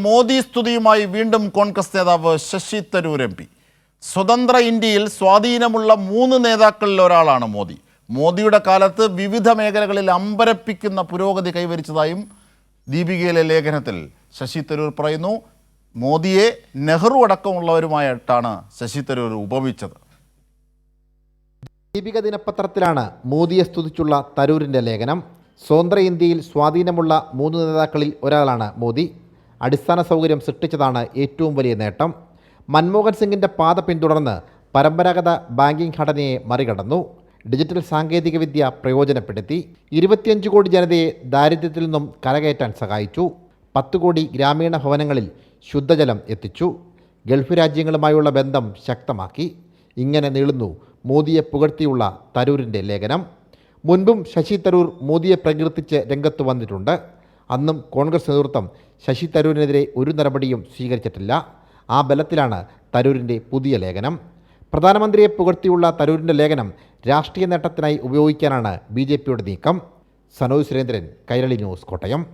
മോദി സ്തുതിയുമായി വീണ്ടും കോൺഗ്രസ് നേതാവ് Sasi Tharoor M P. സ്വതന്ത്ര ഇന്ത്യയിൽ സ്വാധീനമുള്ള 3 നേതാക്കളിൽ ഒരാളാണ് മോദി. മോദിയുടെ കാലത്ത് വിവിധ മേഖലകളിൽ അമ്പരപ്പിക്കുന്ന പുരോഗതി കൈവരിച്ചതായും ദീപികയിലെ ലേഖനത്തിൽ ശശി തരൂർ പറയുന്നു. മോദിയെ നെഹ്റു അടക്കമുള്ളവരുമായിട്ടാണ് ശശി തരൂർ ഉപമിച്ചത്. ദീപിക ദിനപത്രത്തിലാണ് മോദിയെ സ്തുതിച്ചുള്ള തരൂരിൻ്റെ ലേഖനം. സ്വതന്ത്ര ഇന്ത്യയിൽ സ്വാധീനമുള്ള 3 നേതാക്കളിൽ ഒരാളാണ് മോദി. അടിസ്ഥാന സൗകര്യം സൃഷ്ടിച്ചതാണ് ഏറ്റവും വലിയ നേട്ടം. മൻമോഹൻ സിംഗിൻ്റെ പാത പിന്തുടർന്ന് പരമ്പരാഗത ബാങ്കിംഗ് ഘടനയെ മറികടന്നു. ഡിജിറ്റൽ സാങ്കേതികവിദ്യ പ്രയോജനപ്പെടുത്തി 25 കോടി ജനതയെ ദാരിദ്ര്യത്തിൽ നിന്നും കരകയറ്റാൻ സഹായിച്ചു. 10 കോടി ഗ്രാമീണ ഭവനങ്ങളിൽ ശുദ്ധജലം എത്തിച്ചു. ഗൾഫ് രാജ്യങ്ങളുമായുള്ള ബന്ധം ശക്തമാക്കി. ഇങ്ങനെ നീളുന്നു മോദിയെ പുകഴ്ത്തിയുള്ള തരൂരിൻ്റെ ലേഖനം. മുൻപും ശശി തരൂർ മോദിയെ പ്രകീർത്തിച്ച് രംഗത്ത് വന്നിട്ടുണ്ട്. അന്നും കോൺഗ്രസ് നേതൃത്വം ശശി തരൂരിനെതിരെ ഒരു നടപടിയും സ്വീകരിച്ചിട്ടില്ല. ആ ബലത്തിലാണ് തരൂരിൻ്റെ പുതിയ ലേഖനം. പ്രധാനമന്ത്രിയെ പുകഴ്ത്തിയുള്ള തരൂരിൻ്റെ ലേഖനം രാഷ്ട്രീയ നേട്ടത്തിനായി ഉപയോഗിക്കാനാണ് BJPയുടെ നീക്കം. സനോജ് സുരേന്ദ്രൻ, കൈരളി ന്യൂസ്, കോട്ടയം.